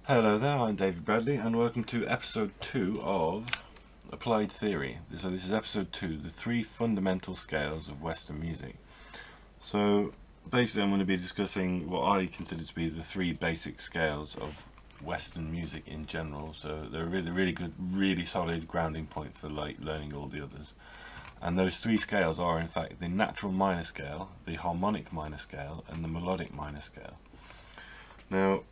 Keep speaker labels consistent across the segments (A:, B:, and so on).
A: Hello there, I'm David Bradley and welcome to episode 2 of Applied Theory. So this is episode 2, the 3 fundamental scales of Western music. So basically I'm going to be discussing what I consider to be the 3 basic scales of Western music in general. So they're a really good, really solid grounding point for learning all the others. And those 3 scales are in fact the natural minor scale, the harmonic minor scale and the melodic minor scale. Now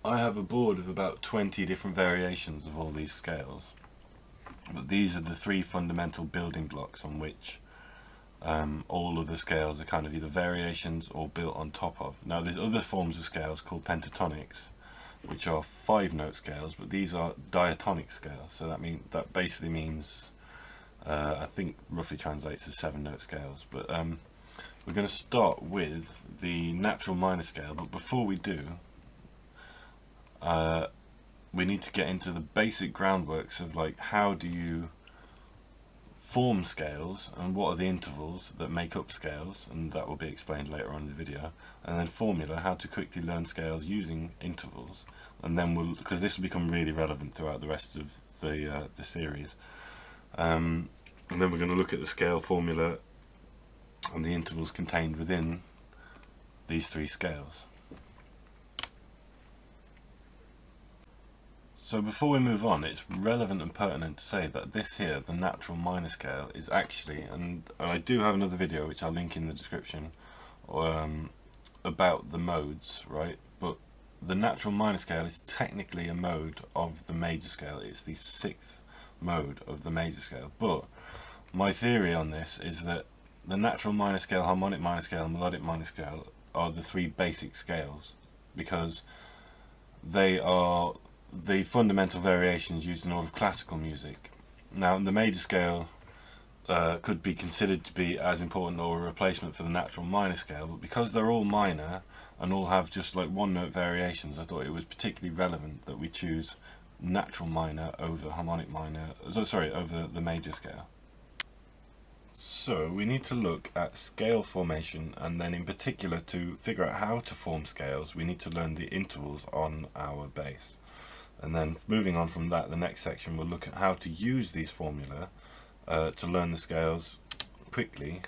A: I have a board of about 20 different variations of all these scales, but these are the 3 fundamental building blocks on which all of the scales are kind of either variations or built on top of. Now there's other forms of scales called pentatonics, which are 5-note scales, but these are diatonic scales, so that basically means I think roughly translates as 7-note scales. But we're going to start with the natural minor scale, but before we do, we need to get into the basic groundworks of how do you form scales and what are the intervals that make up scales, and that will be explained later on in the video, and then formula, how to quickly learn scales using intervals, and then because this will become really relevant throughout the rest of the series, and then we're going to look at the scale formula and the intervals contained within these 3 scales. So before we move on, it's relevant and pertinent to say that this here, the natural minor scale, is actually, and I do have another video which I'll link in the description, about the modes, right? But the natural minor scale is technically a mode of the major scale. It's the 6th mode of the major scale. But my theory on this is that the natural minor scale, harmonic minor scale, and melodic minor scale are the 3 basic scales, because they are the fundamental variations used in all of classical music. Now the major scale could be considered to be as important or a replacement for the natural minor scale, but because they're all minor and all have just 1-note variations, I thought it was particularly relevant that we choose natural minor over harmonic minor, over the major scale. So we need to look at scale formation, and then in particular to figure out how to form scales we need to learn the intervals on our bass. And then moving on from that, the next section will look at how to use these formula to learn the scales quickly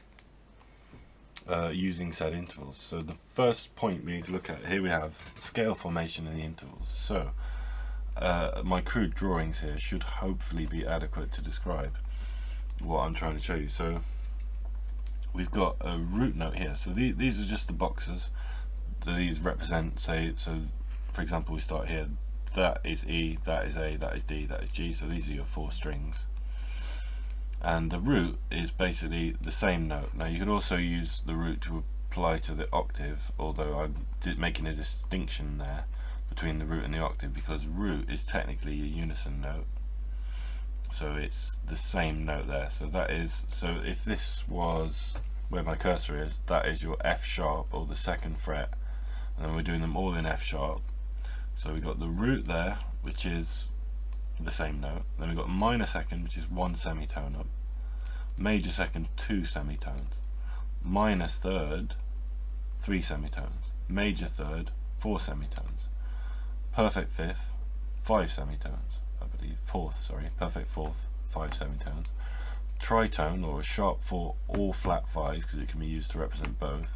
A: using said intervals. So the first point we need to look at, here we have scale formation and the intervals. So my crude drawings here should hopefully be adequate to describe what I'm trying to show you. So we've got a root note here. So these are just the boxes. These represent, so for example, we start here. That is E, that is A, that is D, that is G, so these are your 4 strings. And the root is basically the same note. Now you could also use the root to apply to the octave, although I'm making a distinction there between the root and the octave, because root is technically a unison note. So it's the same note there. So if this was where my cursor is, that is your F sharp, or the 2nd fret, and then we're doing them all in F sharp. So we've got the root there, which is the same note. Then we've got minor 2nd, which is 1 semitone up. Major 2nd, 2 semitones. Minor 3rd, 3 semitones. Major 3rd, 4 semitones. Perfect 5th, 5 semitones, I believe. Perfect 4th, 5 semitones. Tritone, or a sharp 4, all flat 5, because it can be used to represent both,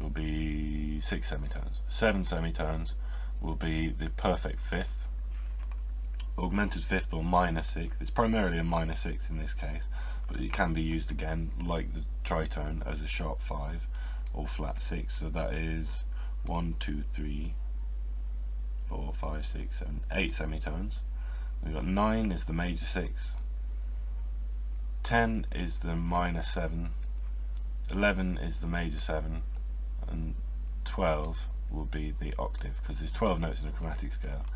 A: will be 6 semitones. 7 semitones will be the perfect 5th, augmented 5th, or minor 6th. It's primarily a minor 6th in this case, but it can be used again like the tritone as a sharp 5 or flat 6. So that is 1, 2, 3, 4, 5, 6, 7, 8 semitones. We've got 9 is the major 6, 10 is the minor 7, 11 is the major 7, and 12 will be the octave, because there's 12 notes in a chromatic scale.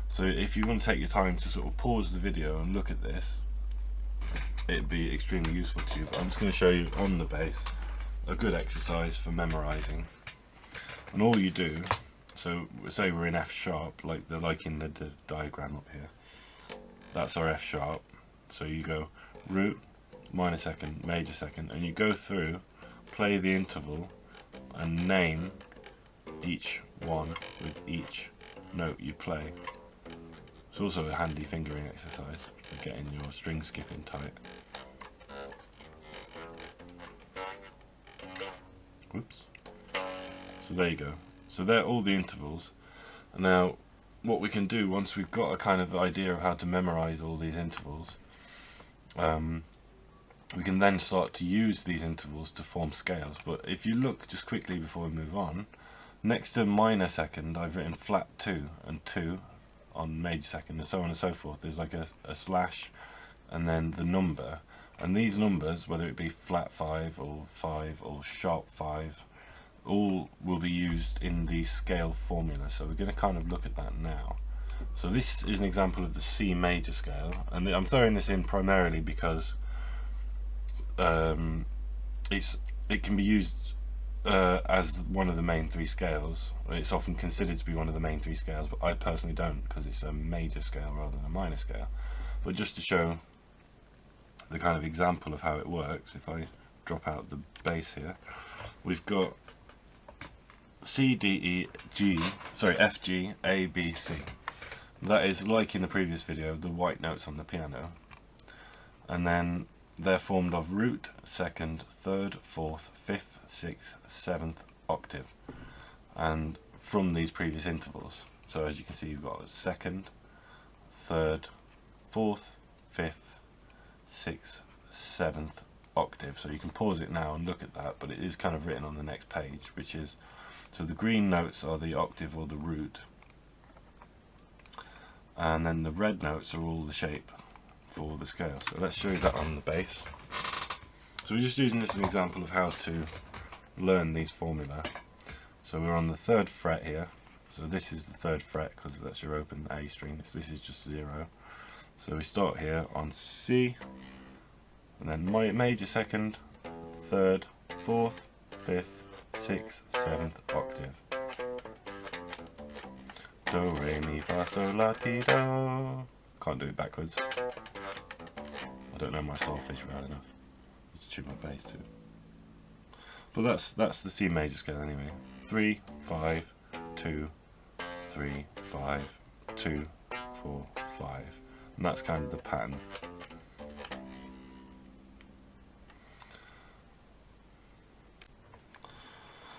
A: So if you want to take your time to sort of pause the video and look at this, it'd be extremely useful to you. But I'm just going to show you on the bass a good exercise for memorizing. And all you do, so say we're in F sharp, like in the diagram up here. That's our F sharp. So you go root, minor 2nd, major 2nd, and you go through, play the interval, and name each one with each note you play. It's also a handy fingering exercise for getting your string skipping tight. Whoops. So there you go. So they're all the intervals. And now what we can do once we've got a kind of idea of how to memorize all these intervals, we can then start to use these intervals to form scales. But if you look just quickly before we move on, next to minor second I've written flat 2 and 2 on major second, and so on and so forth. There's like a slash and then the number, and these numbers, whether it be flat 5 or sharp 5, all will be used in the scale formula. So we're going to kind of look at that now. So this is an example of the C major scale, and I'm throwing this in primarily because it can be used as one of the main 3 scales. It's often considered to be one of the main 3 scales, but I personally don't, because it's a major scale rather than a minor scale. But just to show the kind of example of how it works, if I drop out the bass here, we've got C, D, E, G, sorry, F, G, A, B, C. That is, like in the previous video, the white notes on the piano. And then they're formed of root, second, third, fourth, fifth, sixth, seventh octave, and from these previous intervals. So as you can see, you've got second, third, fourth, fifth, sixth, seventh octave. So you can pause it now and look at that, but it is kind of written on the next page, which is, so the green notes are the octave or the root, and then the red notes are all the shape for the scale. So let's show you that on the bass. So we're just using this as an example of how to learn these formula. So we're on the 3rd fret here. So this is the 3rd fret because that's your open A string. This is just 0. So we start here on C, and then major second, 3rd, 4th, 5th, 6th, 7th octave. Do, re, mi, fa, sol, la, ti, do. Can't do it backwards. I don't know my solfege well enough. Let's tune my bass too. But that's the C major scale anyway. 3, 5, 2, 3, 5, 2, 4, 5. And that's kind of the pattern.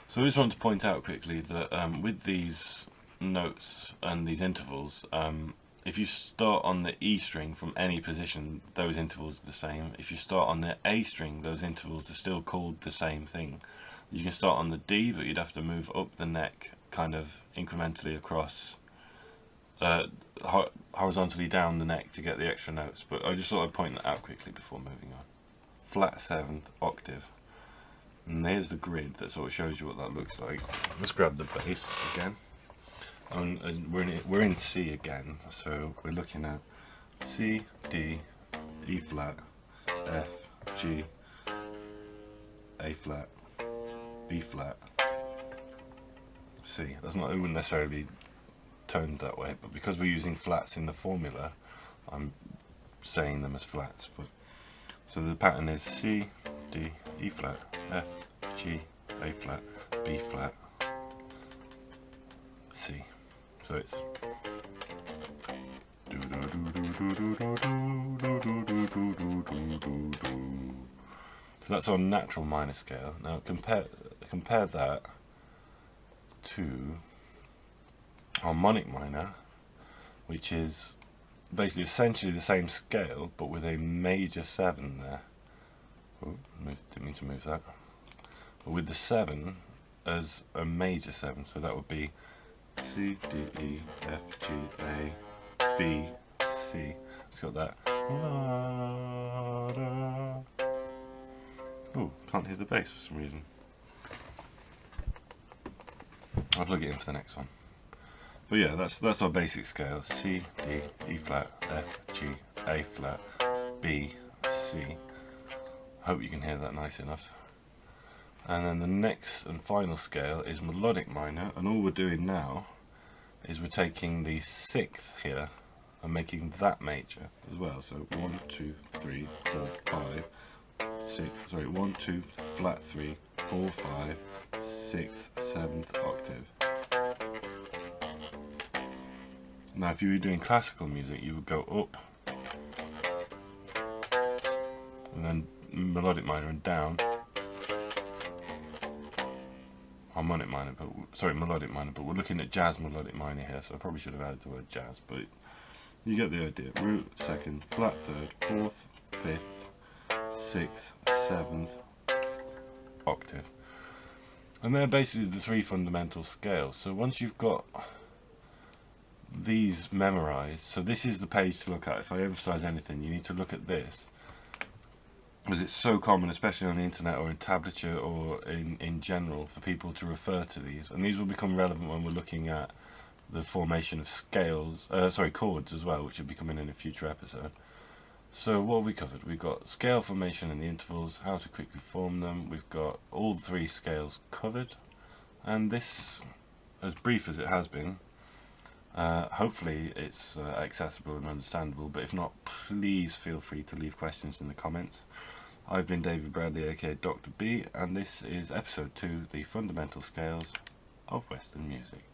A: So I just want to point out quickly that with these notes and these intervals, if you start on the E string from any position, those intervals are the same. If you start on the A string, those intervals are still called the same thing. You can start on the D, but you'd have to move up the neck kind of incrementally across, horizontally down the neck to get the extra notes. But I just thought I'd point that out quickly before moving on. Flat 7th octave. And there's the grid that sort of shows you what that looks like. Let's grab the bass again. We're in C again, so we're looking at C, D, E flat, F, G, A flat, B flat, C. That's not, it wouldn't necessarily be toned that way, but because we're using flats in the formula, I'm saying them as flats. But so the pattern is C, D, E flat, F, G, A flat, B flat, C. So it's so that's on natural minor scale. Now compare that to harmonic minor, which is basically essentially the same scale but with a major 7 there. Oh, didn't mean to move that. But with the 7 as a major 7, so that would be C, D, E, F, G, A, B, C. It's got that. Oh, can't hear the bass for some reason. I'll plug it in for the next one. But yeah, that's our basic scale. C, D, E flat, F, G, A flat, B, C. Hope you can hear that nice enough. And then the next and final scale is melodic minor, and all we're doing now is we're taking the 6th here and making that major as well. So 1, 2, 3, 4, 5, 6, sorry, 1, 2, flat 3, 4, 5, 6th, 7th octave. Now if you were doing classical music, you would go up, and then melodic minor and down, harmonic minor, but sorry, melodic minor, but we're looking at jazz melodic minor here, so I probably should have added the word jazz, but you get the idea. Root, second, flat third, fourth, fifth, sixth, seventh, octave. And they're basically the three fundamental scales. So once you've got these memorized, so this is the page to look at. If I emphasize anything, you need to look at this, because it's so common, especially on the internet or in tablature or in general, for people to refer to these. And these will become relevant when we're looking at the formation of scales, chords as well, which will be coming in a future episode. So what have we covered? We've got scale formation and the intervals, how to quickly form them. We've got all three scales covered, and this, as brief as it has been, hopefully it's accessible and understandable, but if not, please feel free to leave questions in the comments. I've been David Bradley, aka Dr. B, and this is episode 2, the fundamental scales of Western music.